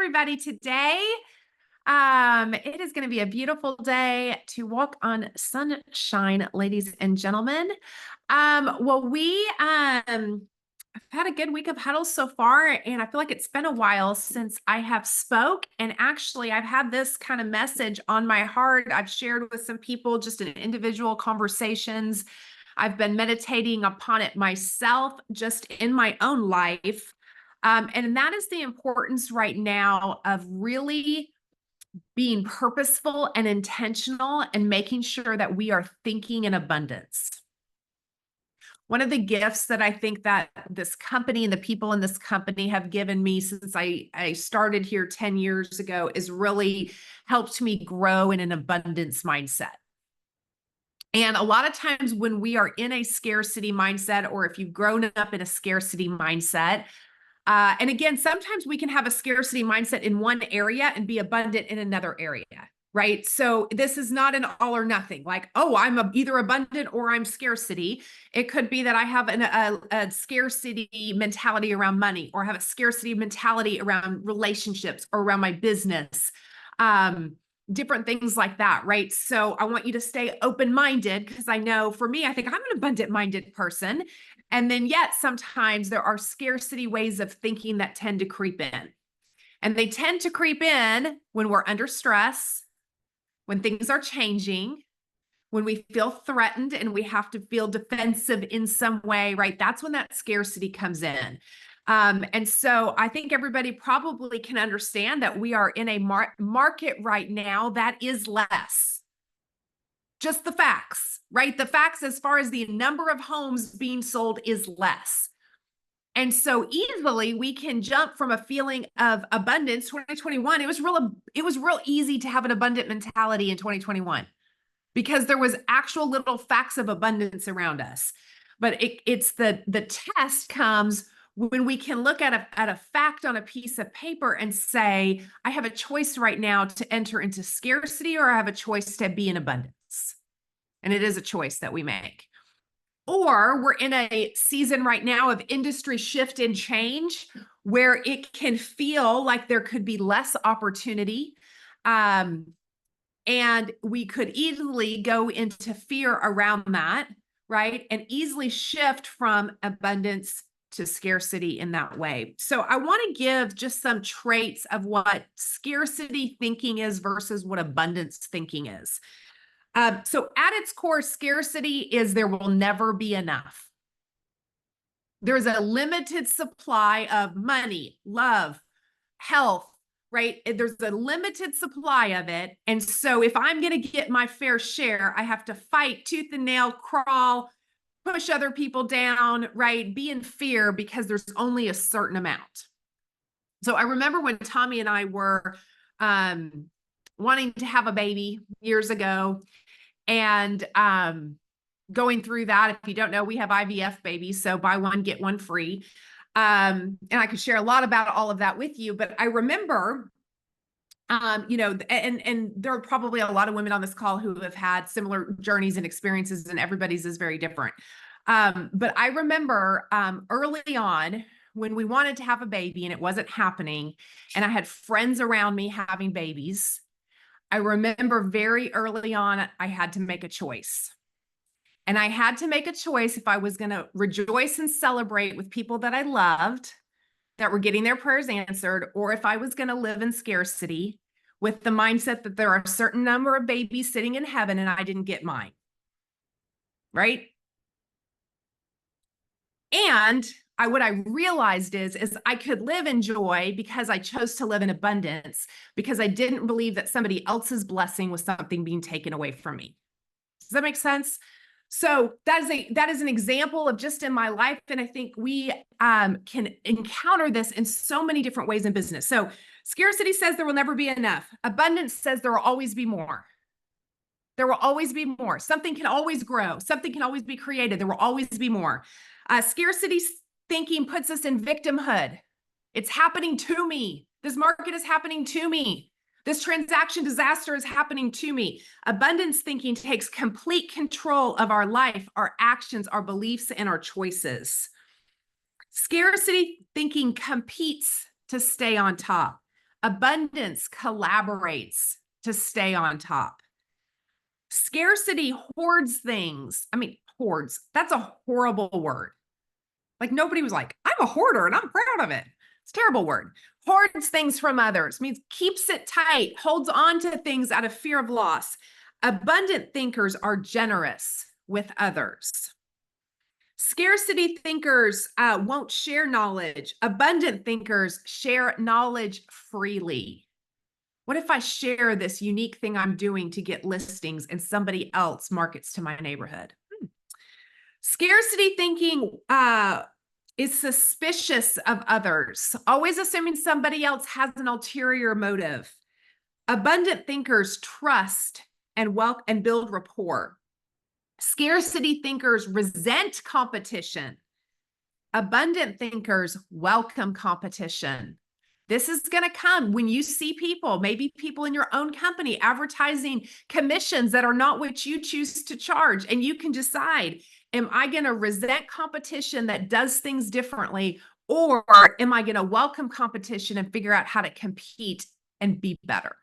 everybody. Today, it is going to be a beautiful day to walk on sunshine, ladies and gentlemen. I've had a good week of huddles so far, and I feel like it's been a while since I have spoke. And actually, I've had this kind of message on my heart. I've shared with some people just in individual conversations. I've been meditating upon it myself, just in my own life. And that is the importance right now of really being purposeful and intentional and making sure that we are thinking in abundance. One of the gifts that I think that this company and the people in this company have given me since I started here 10 years ago is really helped me grow in an abundance mindset. And a lot of times when we are in a scarcity mindset, or if you've grown up in a scarcity mindset, and again, sometimes we can have a scarcity mindset in one area and be abundant in another area, right? So this is not an all or nothing, like, oh, I'm either abundant or I'm scarcity. It could be that I have a scarcity mentality around money, or have a scarcity mentality around relationships or around my business, different things like that, right? So I want you to stay open-minded, because I know for me, I think I'm an abundant-minded person. And then yet sometimes there are scarcity ways of thinking that tend to creep in. And they tend to creep in when we're under stress, when things are changing, when we feel threatened and we have to feel defensive in some way, right? That's when that scarcity comes in. And so I think everybody probably can understand that we are in a market right now that is less. Just the facts, right? The facts as far as the number of homes being sold is less. And so easily we can jump from a feeling of abundance. 2021, it was real easy to have an abundant mentality in 2021 because there was actual little facts of abundance around us. But it's the test comes when we can look at a fact on a piece of paper and say, I have a choice right now to enter into scarcity, or I have a choice to be in abundance. And it is a choice that we make. Or we're in a season right now of industry shift and change where it can feel like there could be less opportunity. And we could easily go into fear around that, right? And easily shift from abundance to scarcity in that way. So I want to give just some traits of what scarcity thinking is versus what abundance thinking is. So at its core, scarcity is there will never be enough. There's a limited supply of money, love, health, right? There's a limited supply of it. And so if I'm going to get my fair share, I have to fight tooth and nail, crawl, push other people down, right? Be in fear because there's only a certain amount. So I remember when Tommy and I were wanting to have a baby years ago, and going through that. If you don't know, we have IVF babies, so buy one, get one free. And I could share a lot about all of that with you, but I remember, and there are probably a lot of women on this call who have had similar journeys and experiences, and everybody's is very different. But I remember early on when we wanted to have a baby and it wasn't happening, and I had friends around me having babies, I remember very early on, I had to make a choice. And I had to make a choice if I was going to rejoice and celebrate with people that I loved, that were getting their prayers answered, or if I was going to live in scarcity with the mindset that there are a certain number of babies sitting in heaven and I didn't get mine. Right? And what I realized is I could live in joy because I chose to live in abundance, because I didn't believe that somebody else's blessing was something being taken away from me. Does that make sense? So that is an example of just in my life. And I think we can encounter this in so many different ways in business. So scarcity says there will never be enough. Abundance says there will always be more. There will always be more. Something can always grow. Something can always be created. There will always be more. Scarcity thinking puts us in victimhood. It's happening to me. This market is happening to me. This transaction disaster is happening to me. Abundance thinking takes complete control of our life, our actions, our beliefs, and our choices. Scarcity thinking competes to stay on top. Abundance collaborates to stay on top. Scarcity hoards things. I mean, hoards, that's a horrible word. Like nobody was like, I'm a hoarder and I'm proud of it. It's a terrible word. Hoards things from others, means keeps it tight, holds on to things out of fear of loss. Abundant thinkers are generous with others. Scarcity thinkers won't share knowledge. Abundant thinkers share knowledge freely. What if I share this unique thing I'm doing to get listings and somebody else markets to my neighborhood? Scarcity thinking is suspicious of others, always assuming somebody else has an ulterior motive. Abundant thinkers trust and build rapport. Scarcity thinkers resent competition. Abundant thinkers welcome competition. This is going to come when you see people, maybe people in your own company, advertising commissions that are not what you choose to charge. And you can decide, am I going to resent competition that does things differently? Or am I going to welcome competition and figure out how to compete and be better?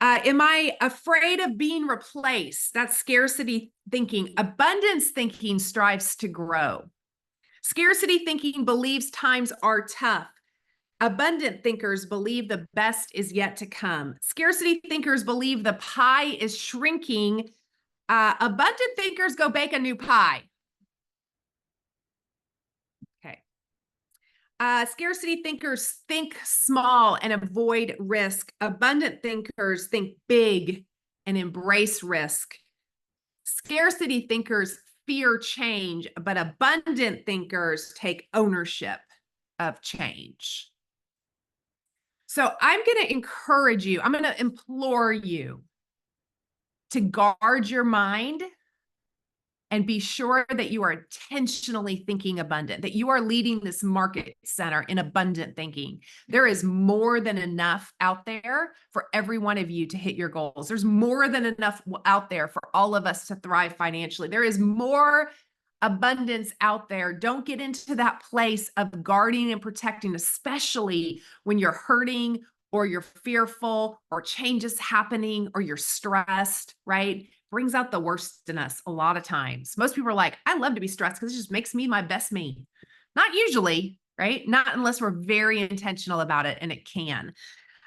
Am I afraid of being replaced? That's scarcity thinking. Abundance thinking strives to grow. Scarcity thinking believes times are tough. Abundant thinkers believe the best is yet to come. Scarcity thinkers believe the pie is shrinking. Abundant thinkers go bake a new pie. Okay. Scarcity thinkers think small and avoid risk. Abundant thinkers think big and embrace risk. Scarcity thinkers fear change, but abundant thinkers take ownership of change. So I'm going to encourage you, I'm going to implore you to guard your mind and be sure that you are intentionally thinking abundant, that you are leading this market center in abundant thinking. There is more than enough out there for every one of you to hit your goals. There's more than enough out there for all of us to thrive financially. There is more abundance out there. Don't get into that place of guarding and protecting, especially when you're hurting or you're fearful or change is happening or you're stressed, right? Brings out the worst in us a lot of times. Most people are like, I love to be stressed because it just makes me my best me. Not usually, right? Not unless we're very intentional about it, and it can.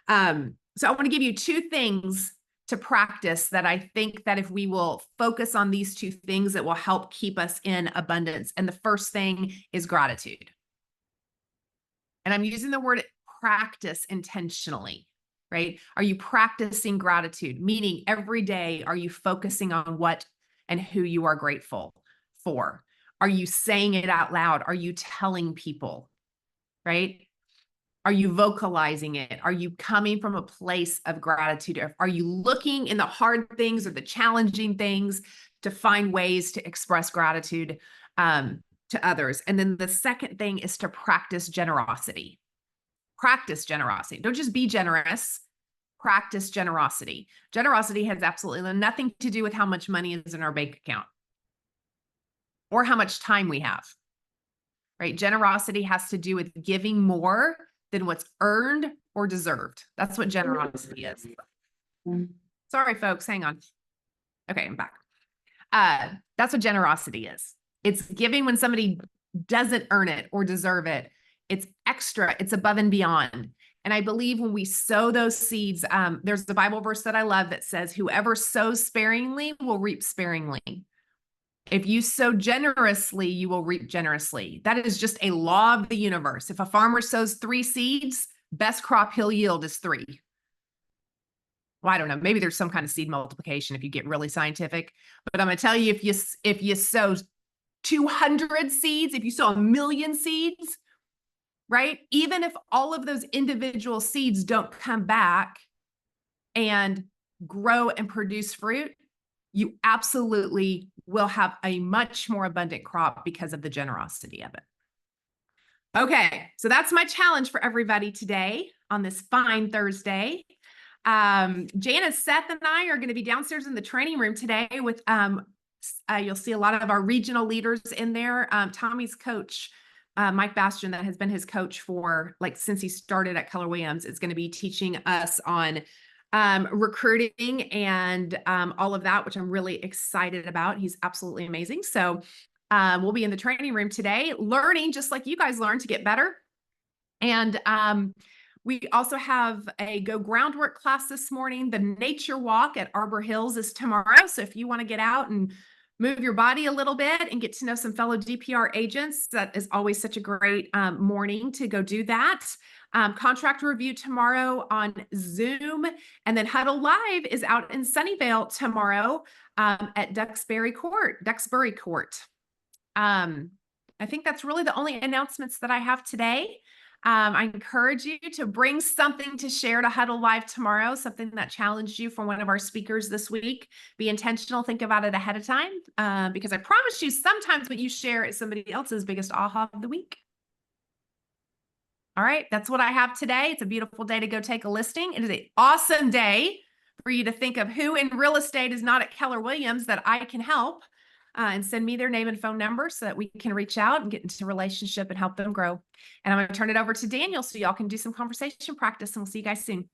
So I want to give you two things to practice that I think that if we will focus on these two things, it will help keep us in abundance. And the first thing is gratitude. And I'm using the word practice intentionally. Right? Are you practicing gratitude? Meaning every day, are you focusing on what and who you are grateful for? Are you saying it out loud? Are you telling people? Right? Are you vocalizing it? Are you coming from a place of gratitude? Are you looking in the hard things or the challenging things to find ways to express gratitude to others? And then the second thing is to practice generosity. Practice generosity. Don't just be generous. Practice generosity. Generosity has absolutely nothing to do with how much money is in our bank account or how much time we have, right? Generosity has to do with giving more than what's earned or deserved. That's what generosity is. Sorry, folks, hang on. Okay, I'm back. That's what generosity is. It's giving when somebody doesn't earn it or deserve it. It's extra, it's above and beyond. And I believe when we sow those seeds, there's the Bible verse that I love that says, whoever sows sparingly will reap sparingly. If you sow generously, you will reap generously. That is just a law of the universe. If a farmer sows 3 seeds, best crop he'll yield is 3. Well, I don't know. Maybe there's some kind of seed multiplication if you get really scientific. But I'm going to tell you, if you sow 200 seeds, if you sow 1,000,000 seeds, right? Even if all of those individual seeds don't come back and grow and produce fruit, you absolutely will have a much more abundant crop because of the generosity of it. Okay, so that's my challenge for everybody today on this fine Thursday. Janice, Seth, and I are going to be downstairs in the training room today with, you'll see a lot of our regional leaders in there. Tommy's coach, Mike Bastian, that has been his coach for like since he started at Keller Williams, is going to be teaching us on recruiting and all of that, which I'm really excited about. He's absolutely amazing. So we'll be in the training room today, learning just like you guys learn to get better. And we also have a Go Groundwork class this morning. The nature walk at Arbor Hills is tomorrow. So if you want to get out and move your body a little bit and get to know some fellow DPR agents, that is always such a great morning to go do that. Contract review tomorrow on Zoom. And then Huddle Live is out in Sunnyvale tomorrow at Duxbury Court. I think that's really the only announcements that I have today. I encourage you to bring something to share to Huddle Live tomorrow, something that challenged you from one of our speakers this week. Be intentional, think about it ahead of time, because I promise you sometimes what you share is somebody else's biggest aha of the week. All right, that's what I have today. It's a beautiful day to go take a listing. It is an awesome day for you to think of who in real estate is not at Keller Williams that I can help. And send me their name and phone number so that we can reach out and get into a relationship and help them grow. And I'm going to turn it over to Daniel so y'all can do some conversation practice, and we'll see you guys soon.